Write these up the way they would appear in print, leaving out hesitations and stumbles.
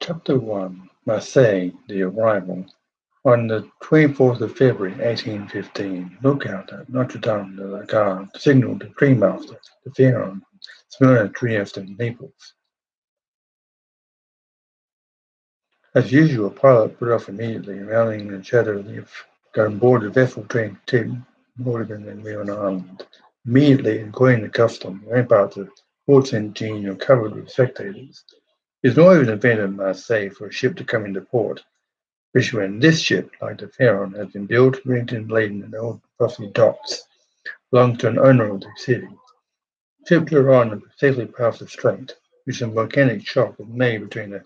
Chapter 1 Marseille, the Arrival. On the 24th of February 1815, lookout at Notre Dame de la Garde signaled the Dreammaster, the Pharaon, Smyrna, Trieste, and Naples. As usual, pilot put off immediately, rounding the shadow of got on board the vessel train to Morgan and Leon Island. Immediately, according to custom, ramparts of Fort Saint Jean were covered with spectators. It is not even an event at Marseille for a ship to come into port, especially when this ship, like the Pharaon, has been built, rigged, and laden in old rusty docks, belongs to an owner of the city. The ship drew on and safely past the strait, which a volcanic shock was made between the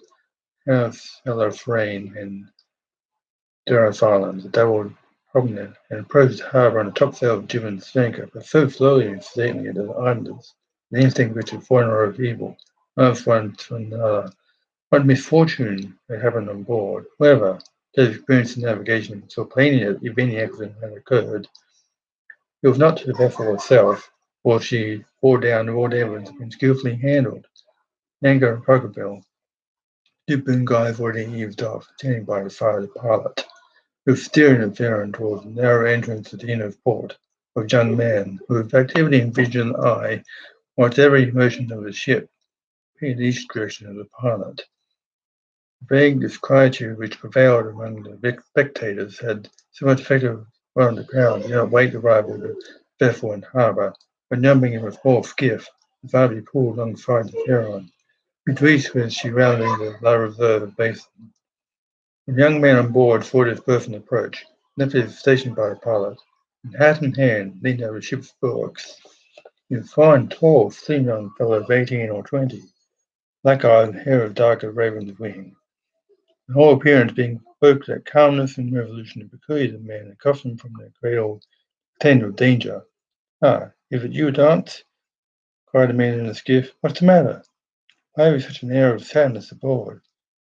Hellophrain and Duras Islands, a double promenade, and approached the harbour on the topsail of Gibbon's anchor, but so slowly and sedately that the islanders, the instinct which had forerunner of evil, asked one to another what misfortune had happened on board. However, those experienced in navigation saw plainly that if any accident had occurred, it was not to the vessel itself, for she bore down the raw evidence had been skilfully handled. Anchor and poker bill, two boom guys already eaved off, standing by the side of the pilot, who was steering the Pharaon towards the narrow entrance to the inner port. A young man, who with activity and vigilant eye watched every motion of the ship, paid each direction of the pilot. The vague disquietude which prevailed among the spectators had so much effect upon the crowd, did not wait the arrival of the vessel in harbour, but jumping in a small skiff, decidedly pulled alongside the Pharaon, which reached when she rounded the La Reserve basin. The young man on board saw this person approach, left his station by the pilot, and hat in hand leaned over the ship's bulwarks. He was a fine, tall, slim young fellow of 18 or 20, black eyes and hair as dark as raven's wing. The whole appearance being spoke that calmness and resolution peculiar to men accustomed from their cradle to tender of danger. "Ah, is it you, Dance?" cried the man in the skiff. "What's the matter? Why have you such an air of sadness aboard?"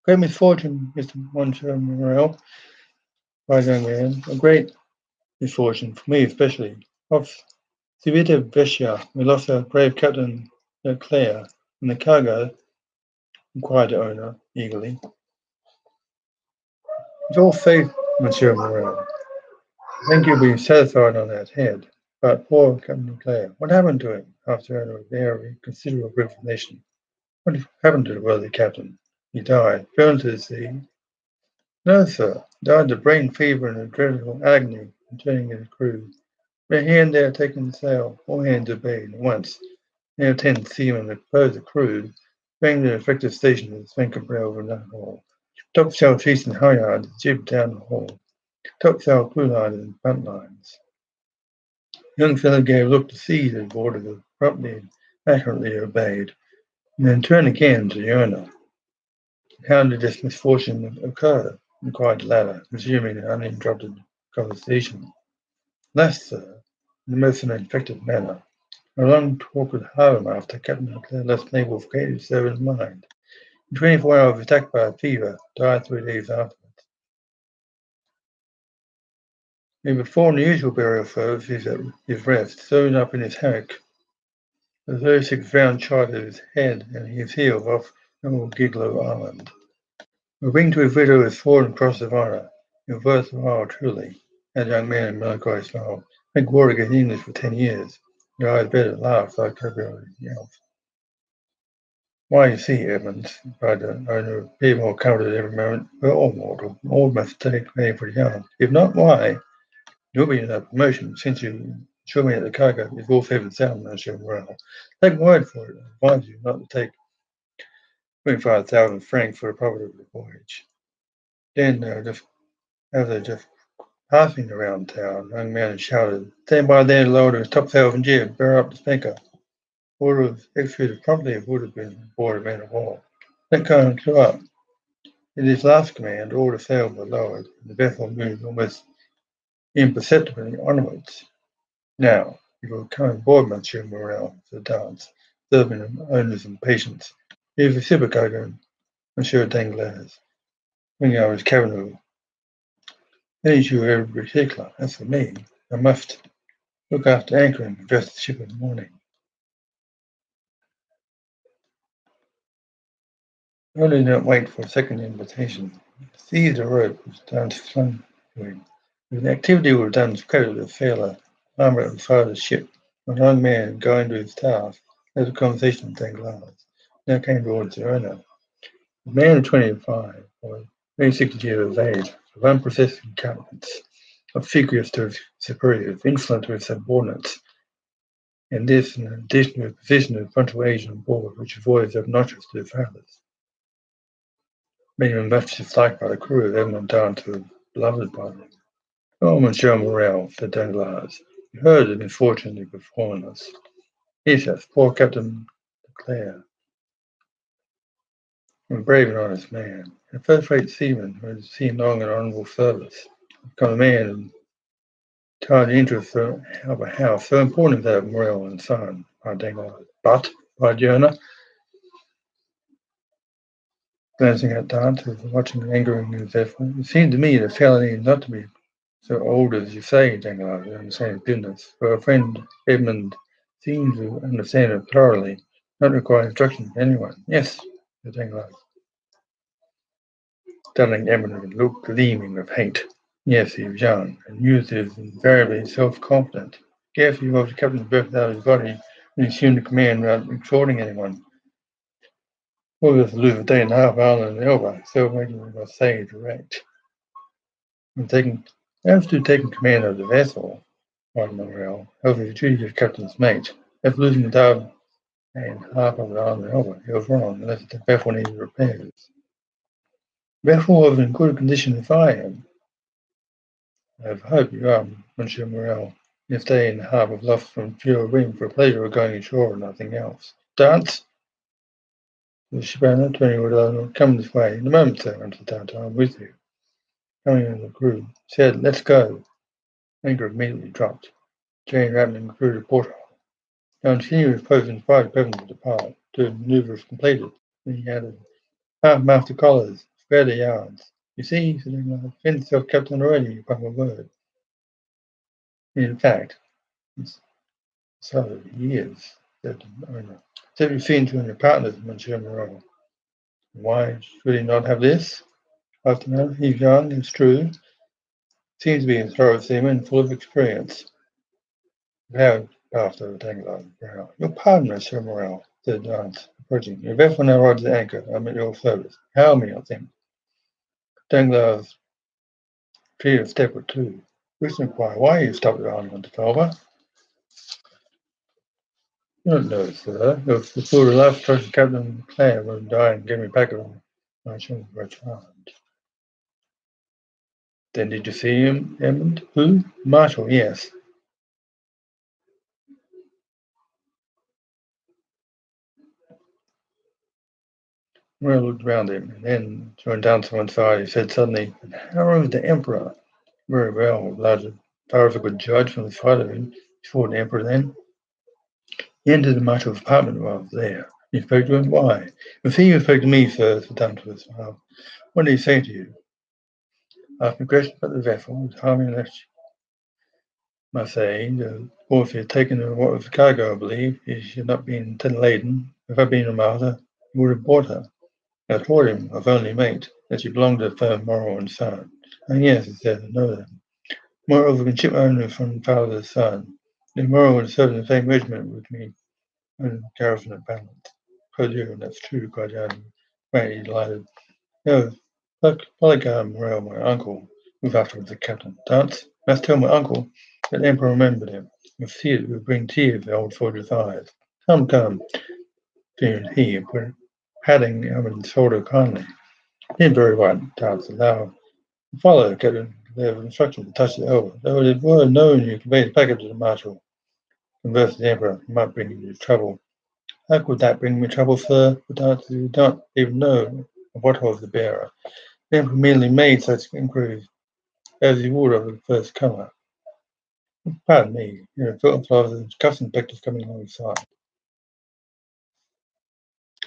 "Great misfortune, Monsieur Morel," cried the young man. "A great misfortune, for me especially. Off Civita Vecchia we lost our brave Captain Leclerc, and the cargo," inquired the owner eagerly. "It's all safe, Monsieur Morel. I think you'll be satisfied on that head. But poor Captain Leclerc, what happened to him?" asked the owner with very considerable resignation. "What happened to the worthy captain?" "He died, fell into the sea." "No, sir. Died of brain fever and a dreadful agony in turning his crew. We're here and there taking the sail. All hands obeyed at once. Now 10 seamen opposed the crew, bring the effective station of the spanker rail in that hall. Topsail chasing halyards, jib down the hall. Topsail clewlines and front lines. The young fellow gave a look to see that the orders were promptly and accurately obeyed, and then turned again to the owner. "How did this misfortune occur?" inquired the latter, resuming an uninterrupted conversation. "Alas, sir, in the most unexpected manner. A long talk with the harbour master, Captain Leclerc left Naples forgetting to serve his mind. In 24 hours, attacked by a fever, died 3 days afterwards. He performed the usual burial services at his rest, sewn up in his hammock. The 36 round shot at his head and his heels off old Giglo Island. A ring to his widow is sword and cross of honour. It was worth while, truly," said the young man in a melancholy smile. "Make war against English for 10 years. Your eyes better laugh like everybody else." "Why, you see, Edmonds," cried the owner, being more comforted every moment, "we're all mortal. All must take pay for the young. If not, why? You'll be in a promotion, since you assure me that the cargo is all safe and sound, Monsieur Morel. Take my word for it. I advise you not to take 25,000 francs for the profit of the voyage." Then, just as they just passing around town, the young man shouted, "Stand by there to lower his topsails and jib, bear up the spanker." Order was executed promptly as would have been aboard a man of war. "Let go and clew up." At this last command, all the sails were lowered, and the vessel moved almost imperceptibly onwards. "Now, you will come aboard, Monsieur Morel," said Dance, observing the owner's impatience. "Here's the supercargo, Monsieur Danglars," bringing out his cabin. "Finish you every particular. As for me, I must look after anchoring and dress the ship in the morning." Early did not wait for a second invitation. Seized a rope which Dance flung to him. With an activity would have done credit to the sailor, armour at the side of the ship. A young man going to his task, as a conversation with Danglars. Now came towards the owner. A man of 25, or maybe 60 years of age, of unprocessing countenance, obsequious to his superiors, insolent to his subordinates, and this in addition to his position as frontal agent on board, which avoids obnoxious to his fathers. Made him much disliked by the crew, as everyone down to beloved by them. "Oh, Monsieur Morel," said Danglars, "you heard the misfortune befallen us." "Yes, poor Captain Leclerc, a brave and honest man, a first-rate seaman who had seen long and honourable service, become a man in entirely interest of a house so important as that of Morel and Son," cried Danglars. "But," cried Diana, glancing at Dante, who was watching the anger in his effort, "it seemed to me that felony is not to be so old as you say, Danglars, I understand his business, for our friend Edmund seems to understand it thoroughly, not require instruction from anyone." "Yes," said Danglars, studying Edmund with a look gleaming with hate. "Yes, he was young, and youth is invariably self-confident. Scarcely he was the captain's breath out of his body when he assumed the command without exhorting anyone. All this to lose a day and a half Ireland and Elba, so making we must say direct. And taking as to taking command of the vessel, cried Morel, over the duty of captain's mate, as losing a day and half of the Ireland and Elba, he was wrong, unless the vessel needed repairs. The vessel was in good condition as I am. I hope you are, Monsieur Morel. This day and a half was lost from pure whim for pleasure of going ashore and nothing else. Dance! The shipowner, turning with owner, come this way. In a moment, sir, answered Dante, I'm with you. Coming in the crew, said, let's go. Anchor immediately dropped. Jane rattling through the porthole. Continuous post in spite of presence to depart, till the manoeuvre was completed. Then he added, half-mast the collars, square the yards. You see, said England, fend yourself captain already, upon a word. In fact, so he is, said the owner. So you've seen to your partners, Monsieur Moreau. Why should he not have this? Asked the man. He's young, it's true. Seems to be a thorough seaman, full of experience. Now, after Danglars' brow. Your pardon, Monsieur Morel, said Lance, approaching. Your vessel now rides the anchor. I'm at your service. Hail me, I think. Danglars retreated a step or two. Wished to inquire why you stopped at Monte. You don't know, sir. It was before the last trusted Captain Clare was dying and gave me back of my children for a child. Then did you see him, Edmund? Who? Marshall, yes. Morel looked round him, and then, throwing down to one side, he said suddenly, how is the Emperor? Very well, replied the Pharaoh's a good judge from the sight of him. Before the Emperor then. He entered the marshal's apartment while I was there. You spoke to him? Why? It was he who spoke to me, sir, said Danglars. What did he say to you? Asked me questions about the vessel, was harming left must say, the course he had taken what was cargo, I believe. If she had not been laden, if I had been a master, he would have bought her. I told him, of only mate, that she belonged to the firm Morrow and Son. Oh yes, he said, I know them. Moreover, been ship owner from father to son. If Morrow had served in the same regiment with me when garrison at Balance. Oh dear, that's true, cried Adam, greatly delighted. No, Polygon Morel, my uncle, who afterwards the captain. Dance, must tell my uncle that the Emperor remembered him. It would bring tears to the old soldier's eyes. Come, come, feared he, patting Edmund's shoulder kindly. He's very right, Dance, allow follow, Captain. They have instructions to touch the elbow. Though it were known you conveyed the packet to the marshal, converse with the emperor, it might bring you trouble. How could that bring me trouble, sir? Without you don't even know what was the bearer. The emperor merely made such inquiries as he would of the first comer. Pardon me, your foot flowers and cuffs inspectors coming alongside.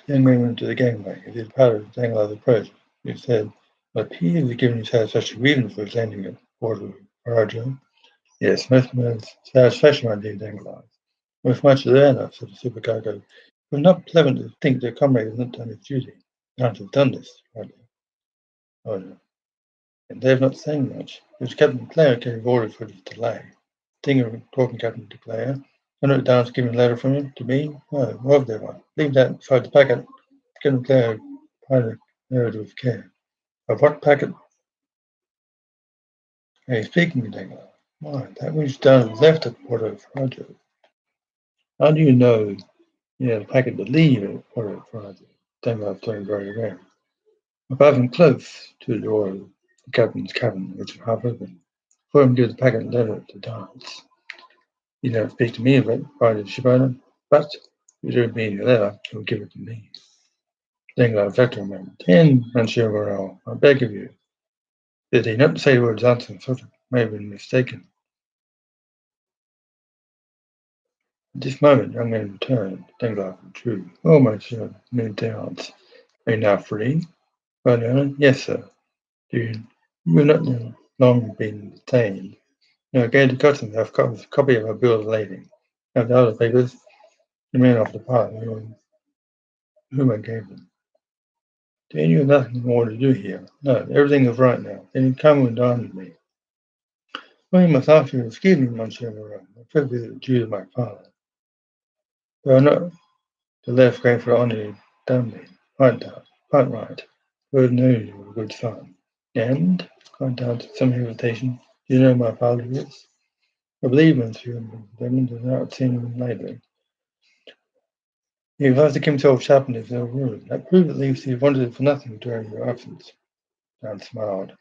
The young man went to the gangway. As he departed, Danglars approached. He said, it appears you've given yourself such a reason for his landing at Port Roger. Yes, most of my satisfaction, my dear Danglars. With much to learn, said the supercargo. It was not pleasant to think that comrade had not done his duty. Can't have done this, cried the owner. And they have not saying much. It was Captain Clare gave orders for the delay. Dinger talking Captain Clare. I note down to give a letter from him to me. No, of there one. Leave that inside the packet. Captain Clare piled it with care. Of what packet? Hey, speaking of Dinger. Why, that which down left at Porto Fraggio. How do you know you had a packet to leave at Porto Fraggio? Dinger turned very red. Above him close to the door of the captain's cabin, which was half open. For him to give the packet letter to dance. You don't speak to me of it, cried the shipowner, but if you do me the letter, you'll give it to me. Danglars reflected a moment. And, Monsieur Morel, I beg of you, did he not say the words answer and sort of may have been mistaken? At this moment, young man returned. Danglars withdrew. Oh, monsieur, many doubts. Are you now free? Cried the owner. Yes, sir. Do you have not long been detained? No, I gave the customs a copy of a bill of lading. Now the other papers, the man off the part whom I gave them. Then you have nothing more to do here. No, everything is right now. Then you come and dine with me. Well, you must ask you to excuse me, Monsieur Moreau. My trip is due to my father. But I'm not the left going for honor done me. Quite down. Quite right. Good news, you a good son. And, quite down to some hesitation, do you know my father is? I believe, Monsieur Demon does not seen him lately. He has to keep himself sharp in his own room. That proves at least he wanted for nothing during your absence. John smiled.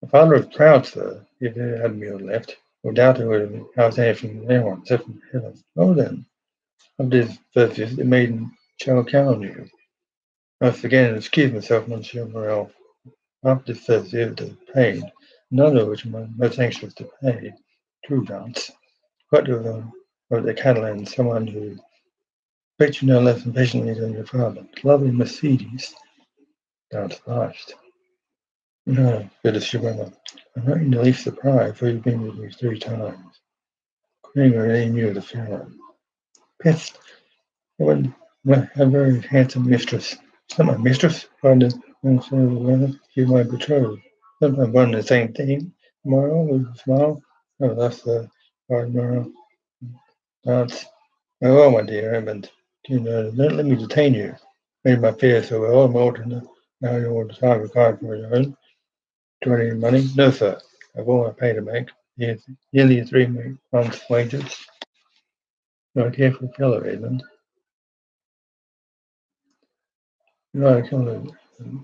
My father was proud, sir, if he had me left. No doubt it would have housed anything from anyone except from heaven. Oh, then, after this first visit, the maiden shall count on you. I must again excuse myself, Monsieur Morel. After this first visit of pain, another which I'm most anxious to pay. True dance. Quite of the Catalan, someone who expects you no less impatiently than your father. Lovely Mercedes. Dance blushed. No, said the shipowner. I'm not in the least surprised, for you've been with me 3 times. Kramer already knew the feeling. Pest, I would have a very handsome mistress. It's not my mistress, cried the woman. She's my betrothed. Sometimes one and the same thing. Tomorrow, with a smile. Oh, that's the cried Mara. Dance. Oh, my dear Edmund, you know, don't let me detain you. Made my fear so well, I'm older now you're time required for your own. Do I need money? No, sir. I've all I pay to make. Nearly 3 months' wages. You're a careful fellow, Edmund. You're a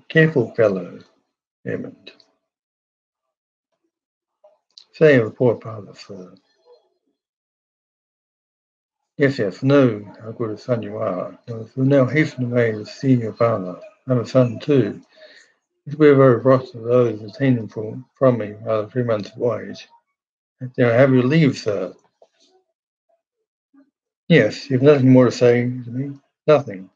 careful fellow, Edmund. Say of a poor father, sir. Yes, yes, know how good a son you are. You'll now hasten away to see your father. I have a son too. It will be very rough of those detaining from me rather 3 months' wage. Now have your leave, sir. Yes, you've nothing more to say to me? Nothing.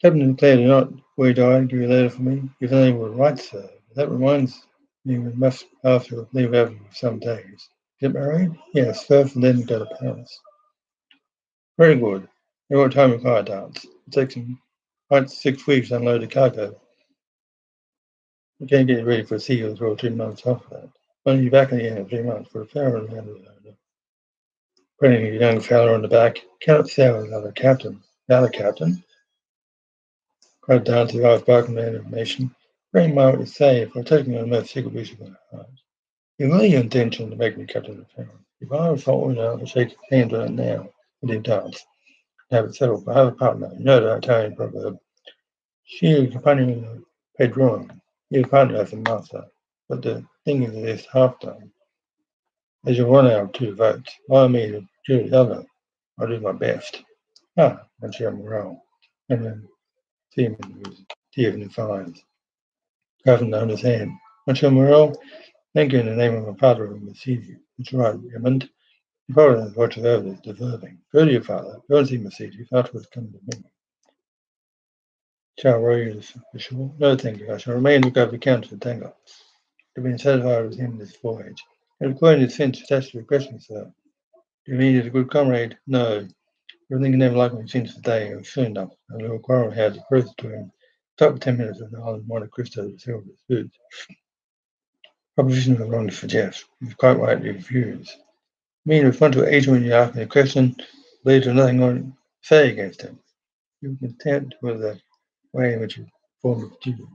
Captain declared not where he died, give you a letter for me. You've only would write, sir. That reminds me we must after leave Avenue for some days. Get married? Yes, first and then go to Paris. Very good. At what time required dance? It takes quite 6 weeks to unload the cargo. We can't get ready for a sea for 3 months after that. Only be back in the end of 3 months for a fair and putting a young fellow on the back. Cannot sail without a captain. Without a captain? Cried down to the eyes broken man information. Very might what you say, if I'm taking on the most secret wish of my heart. You really intention to make me captain of the family. If I was falling out, I'd shake hands on it now, with him dance. Have it settled. I have a partner. You know the Italian proverb. She is companion Pedron. He is partner as a master. But the thing is this half done. As you run out 2 votes, allow me to do the other. I'll do my best. Ah, Monsieur Morel. And then see him in his tears and fines. Grabbing down his hand. Monsieur Morel, thank you in the name of my father who will see you. It's right, Raymond. Your father has watched over is deserving. Go to your father. Go and see Mercedes. Afterwards come to me. Shall I row you ashore? No, thank you. I shall remain and look over the counter at Tango. I've been satisfied with him this voyage. And according to the sense attached to the question, sir, do you mean he's a good comrade? No. Everything never like me since the day, or soon enough. A little quarrel had occurred to him Stop for 10 minutes on the island Monte Cristo to sell his goods. Proposition was wrong for Jeff. He was quite rightly refused. Me in response to each when you ask me a question, leads to nothing on to say against him. You were content with the way in which you performed the duty.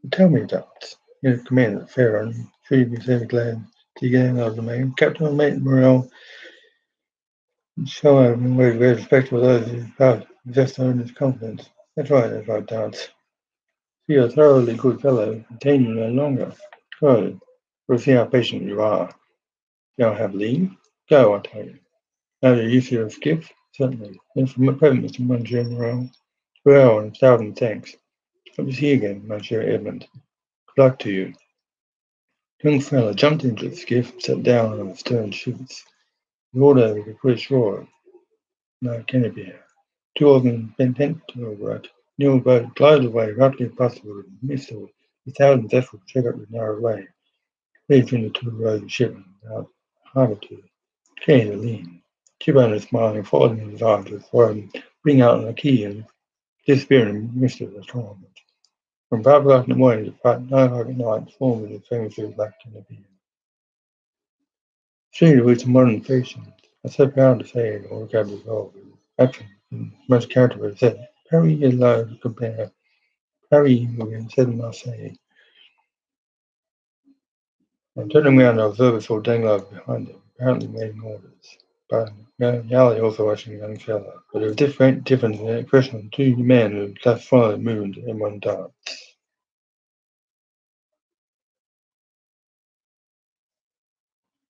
But tell me, Dots, you commanded fair and sure you'd be very glad to get out of the main. Captain and Mate Morale, show him with respect for those who possess their own confidence. That's right, Dots. You're a thoroughly good fellow, detain you no longer. Good. We'll see how patient you are. You'll have leave? Go, I tell you. Now the use of your gift? Certainly. And from the present, Mr. Monsieur Morel. Well, and 1,000 thanks. Hope to see you again, Monsieur Edmund. Good luck to you. The young fellow jumped into the skiff and sat down on the stern sheets. The order was to put ashore. No canopy. Two oarsmen bent to the right. Neil boat glided away rapidly past the mist of 1,000 vessels check up the narrow way, leading between the two rows of shipping without harbour to carry the lean. Chibone was smiling, following his eyes to bring out the key and disappear in the mist of the storm. From 5 o'clock in the morning to 9 o'clock at night, formed the famous black canopy. Street with modern patience. I so proud to say it, all got resolved. Action, and much character was said. Perry is allowed to compare. Perry, again, said Marseille. And turning around, I observed saw Danglars behind him, apparently waiting orders. But Yali also watching the young fellow. But there was difference in the expression of the two men who thus followed moved in one dance.